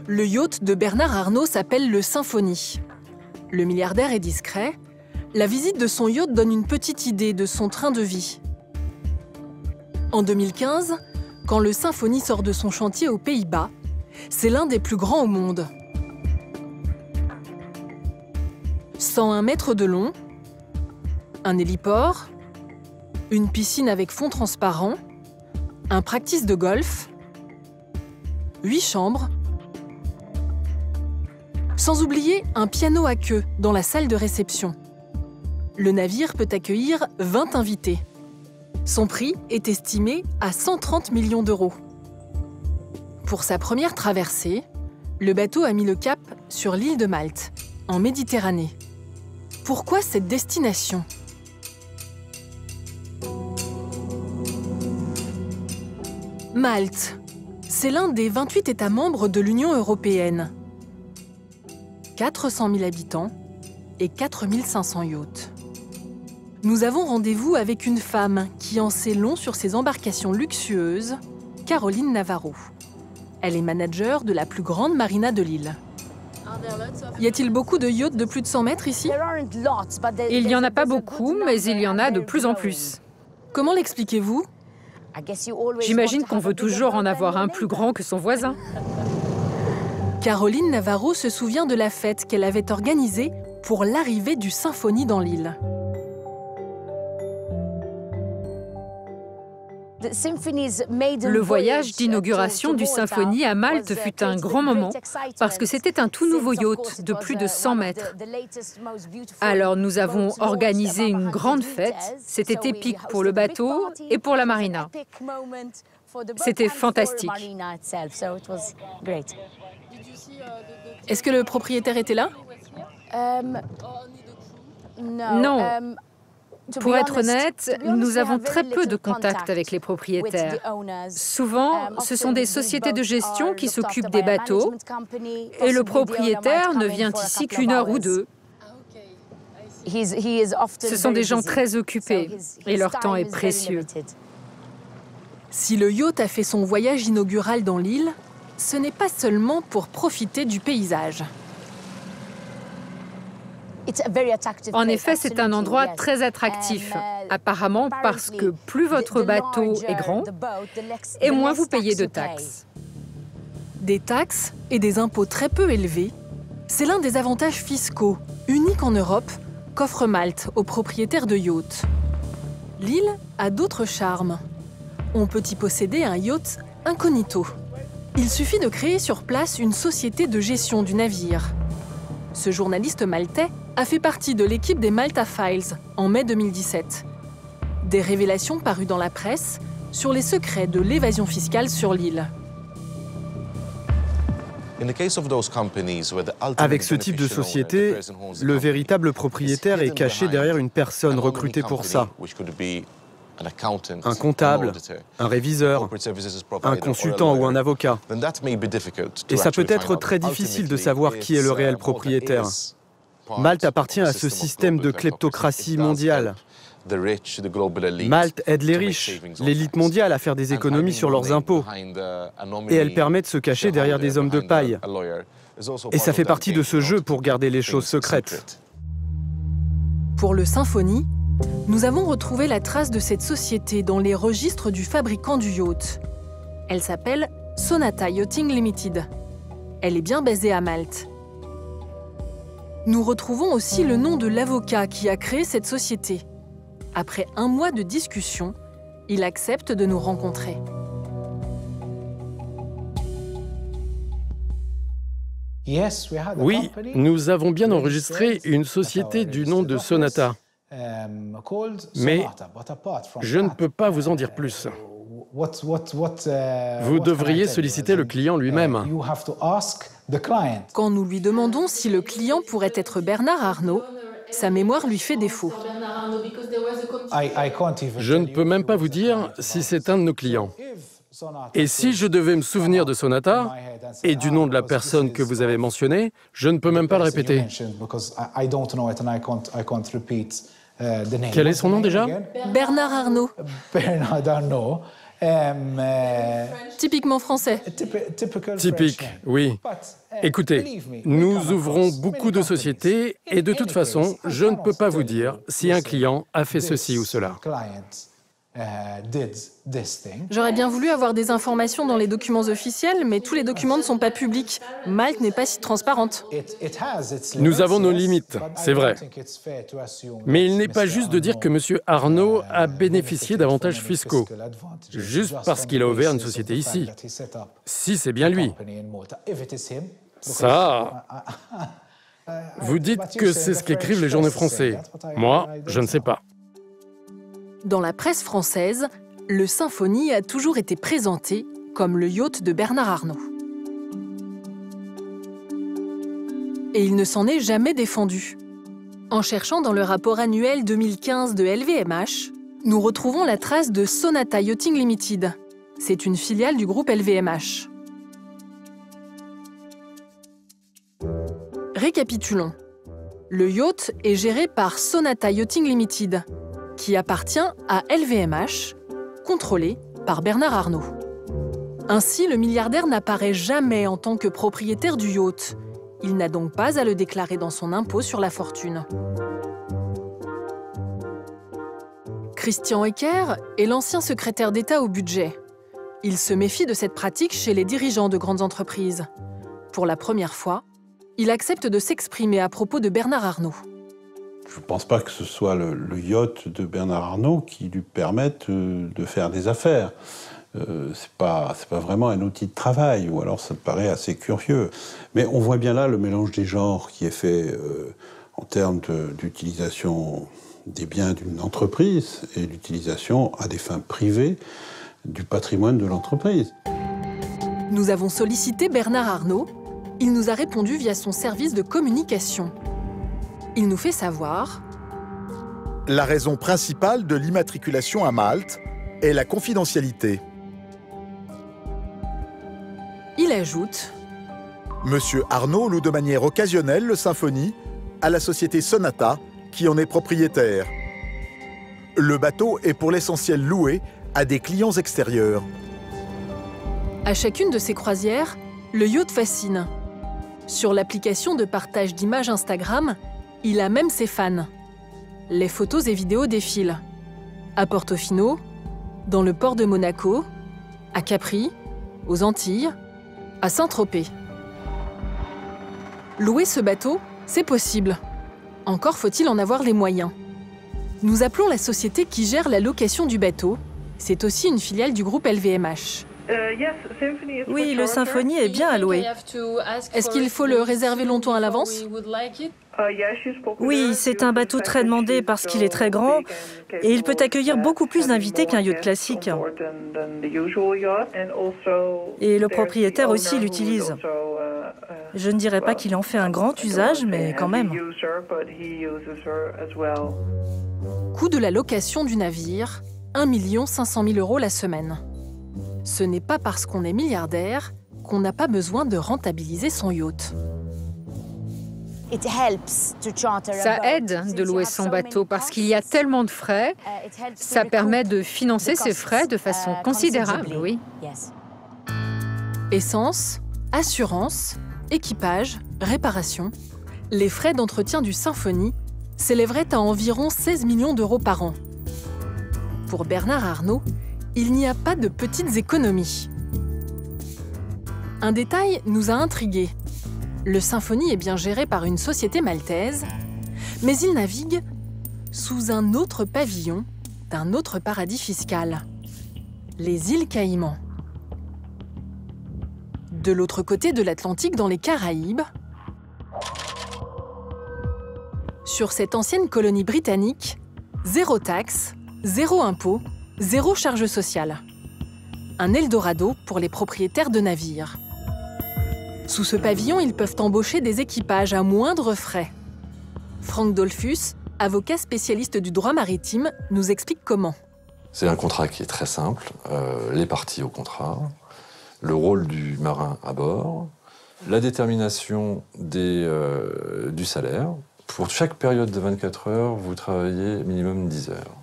Le yacht de Bernard Arnault s'appelle le Symphonie. Le milliardaire est discret. La visite de son yacht donne une petite idée de son train de vie. En 2015, quand le Symphonie sort de son chantier aux Pays-Bas, c'est l'un des plus grands au monde. 101 mètres de long, un héliport, une piscine avec fond transparent, un practice de golf, 8 chambres, sans oublier un piano à queue dans la salle de réception. Le navire peut accueillir 20 invités. Son prix est estimé à 130 millions d'euros. Pour sa première traversée, le bateau a mis le cap sur l'île de Malte, en Méditerranée. Pourquoi cette destination ? Malte, c'est l'un des 28 États membres de l'Union européenne. 400 000 habitants et 4 500 yachts. Nous avons rendez-vous avec une femme qui en sait long sur ses embarcations luxueuses, Caroline Navarro. Elle est manager de la plus grande marina de l'île. Y a-t-il beaucoup de yachts de plus de 100 mètres ici? Il n'y en a pas beaucoup, mais il y en a de plus en plus. Comment l'expliquez-vous? J'imagine qu'on veut toujours en avoir un plus grand que son voisin. Caroline Navarro se souvient de la fête qu'elle avait organisée pour l'arrivée du Symphonie dans l'île. Le voyage d'inauguration du Symphonie à Malte fut un grand moment parce que c'était un tout nouveau yacht de plus de 100 mètres. Alors nous avons organisé une grande fête. C'était épique pour le bateau et pour la marina. C'était fantastique. Est-ce que le propriétaire était là? Non. Pour être honnête, nous avons très peu de contact avec les propriétaires. Souvent, ce sont des sociétés de gestion qui s'occupent des bateaux et le propriétaire ne vient ici qu'une heure ou deux. Ce sont des gens très occupés et leur temps est précieux. Si le yacht a fait son voyage inaugural dans l'île, ce n'est pas seulement pour profiter du paysage. En effet, c'est un endroit très attractif, apparemment parce que plus votre bateau est grand, et moins vous payez de taxes. Des taxes et des impôts très peu élevés, c'est l'un des avantages fiscaux, uniques en Europe, qu'offre Malte aux propriétaires de yachts. L'île a d'autres charmes. On peut y posséder un yacht incognito. Il suffit de créer sur place une société de gestion du navire. Ce journaliste maltais a fait partie de l'équipe des Malta Files en mai 2017. Des révélations parues dans la presse sur les secrets de l'évasion fiscale sur l'île. Avec ce type de société, le véritable propriétaire est caché derrière une personne recrutée pour ça. Un comptable, un réviseur, un consultant ou un avocat. Et ça peut être très difficile de savoir qui est le réel propriétaire. Malte appartient à ce système de kleptocratie mondiale. Malte aide les riches, l'élite mondiale, à faire des économies sur leurs impôts. Et elle permet de se cacher derrière des hommes de paille. Et ça fait partie de ce jeu pour garder les choses secrètes. Pour le Symphonie, nous avons retrouvé la trace de cette société dans les registres du fabricant du yacht. Elle s'appelle Sonata Yachting Limited. Elle est bien basée à Malte. Nous retrouvons aussi le nom de l'avocat qui a créé cette société. Après un mois de discussion, il accepte de nous rencontrer. Oui, nous avons bien enregistré une société du nom de Sonata. Mais je ne peux pas vous en dire plus. Vous devriez solliciter le client lui-même. Quand nous lui demandons si le client pourrait être Bernard Arnault, sa mémoire lui fait défaut. Je ne peux même pas vous dire si c'est un de nos clients. Et si je devais me souvenir de Sonata et du nom de la personne que vous avez mentionnée, je ne peux même pas le répéter. Quel est son nom déjà? Bernard Arnault. Typiquement français. Typique, oui. Écoutez, nous ouvrons beaucoup de sociétés et de toute façon, je ne peux pas vous dire si un client a fait ceci ou cela. J'aurais bien voulu avoir des informations dans les documents officiels, mais tous les documents ne sont pas publics. Malte n'est pas si transparente. Nous avons nos limites, c'est vrai. Mais il n'est pas juste de dire que M. Arnault a bénéficié d'avantages fiscaux, juste parce qu'il a ouvert une société ici. Si c'est bien lui. Ça... Vous dites que c'est ce qu'écrivent les journaux français. Moi, je ne sais pas. Dans la presse française, le Symphony a toujours été présenté comme le yacht de Bernard Arnault. Et il ne s'en est jamais défendu. En cherchant dans le rapport annuel 2015 de LVMH, nous retrouvons la trace de Sonata Yachting Limited. C'est une filiale du groupe LVMH. Récapitulons. Le yacht est géré par Sonata Yachting Limited, qui appartient à LVMH, contrôlé par Bernard Arnault. Ainsi, le milliardaire n'apparaît jamais en tant que propriétaire du yacht. Il n'a donc pas à le déclarer dans son impôt sur la fortune. Christian Ecker est l'ancien secrétaire d'État au budget. Il se méfie de cette pratique chez les dirigeants de grandes entreprises. Pour la première fois, il accepte de s'exprimer à propos de Bernard Arnault. Je ne pense pas que ce soit le yacht de Bernard Arnault qui lui permette de faire des affaires. C'est pas vraiment un outil de travail, ou alors ça me paraît assez curieux. Mais on voit bien là le mélange des genres qui est fait en termes d'utilisation des biens d'une entreprise et l'utilisation à des fins privées du patrimoine de l'entreprise. Nous avons sollicité Bernard Arnault. Il nous a répondu via son service de communication. Il nous fait savoir... La raison principale de l'immatriculation à Malte est la confidentialité. Il ajoute... Monsieur Arnault loue de manière occasionnelle le Symphony à la société Sonata, qui en est propriétaire. Le bateau est pour l'essentiel loué à des clients extérieurs. À chacune de ces croisières, le yacht fascine. Sur l'application de partage d'images Instagram, il a même ses fans. Les photos et vidéos défilent. À Portofino, dans le port de Monaco, à Capri, aux Antilles, à Saint-Tropez. Louer ce bateau, c'est possible. Encore faut-il en avoir les moyens. Nous appelons la société qui gère la location du bateau. C'est aussi une filiale du groupe LVMH. Oui, le Symphony est bien à louer. Est-ce qu'il faut le réserver longtemps à l'avance? Oui, c'est un bateau très demandé parce qu'il est très grand et il peut accueillir beaucoup plus d'invités qu'un yacht classique. Et le propriétaire aussi l'utilise. Je ne dirais pas qu'il en fait un grand usage, mais quand même. Coût de la location du navire, 1 500 000 € la semaine. Ce n'est pas parce qu'on est milliardaire qu'on n'a pas besoin de rentabiliser son yacht. Ça aide de louer son bateau parce qu'il y a tellement de frais. Ça permet de financer ces frais de façon considérable, oui. Essence, assurance, équipage, réparation. Les frais d'entretien du Symphony s'élèveraient à environ 16 millions d'euros par an. Pour Bernard Arnault, il n'y a pas de petites économies. Un détail nous a intrigués. Le Symphony est bien géré par une société maltaise, mais il navigue sous un autre pavillon d'un autre paradis fiscal, les îles Caïmans. De l'autre côté de l'Atlantique, dans les Caraïbes, sur cette ancienne colonie britannique, 0 taxe, 0 impôt, 0 charge sociale. Un Eldorado pour les propriétaires de navires. Sous ce pavillon, ils peuvent embaucher des équipages à moindre frais. Franck Dolphus, avocat spécialiste du droit maritime, nous explique comment. C'est un contrat qui est très simple, les parties au contrat, le rôle du marin à bord, la détermination du salaire. Pour chaque période de 24 heures, vous travaillez minimum 10 heures.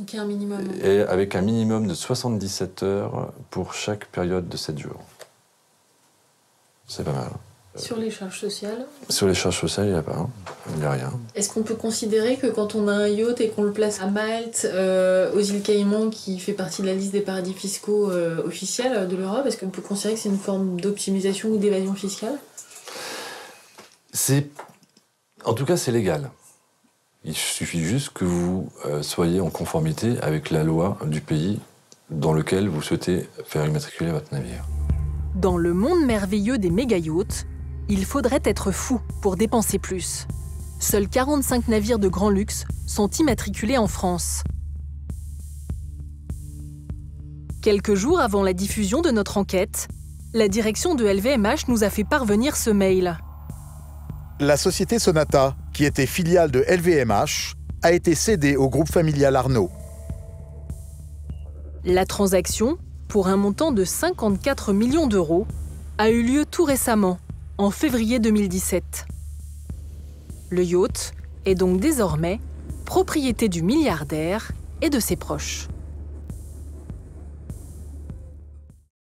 Donc il y a un minimum. Et avec un minimum de 77 heures pour chaque période de 7 jours. C'est pas mal. Sur les charges sociales? Sur les charges sociales, il n'y a pas. Il n'y a rien. Est-ce qu'on peut considérer que quand on a un yacht et qu'on le place à Malte, aux îles Caïmans, qui fait partie de la liste des paradis fiscaux officiels de l'Europe, est-ce qu'on peut considérer que c'est une forme d'optimisation ou d'évasion fiscale? En tout cas, c'est légal. Il suffit juste que vous soyez en conformité avec la loi du pays dans lequel vous souhaitez faire immatriculer votre navire. Dans le monde merveilleux des méga-yachts, il faudrait être fou pour dépenser plus. Seuls 45 navires de grand luxe sont immatriculés en France. Quelques jours avant la diffusion de notre enquête, la direction de LVMH nous a fait parvenir ce mail. La société Sonata, qui était filiale de LVMH, a été cédée au groupe familial Arnault. La transaction, pour un montant de 54 millions d'euros, a eu lieu tout récemment, en février 2017. Le yacht est donc désormais propriété du milliardaire et de ses proches.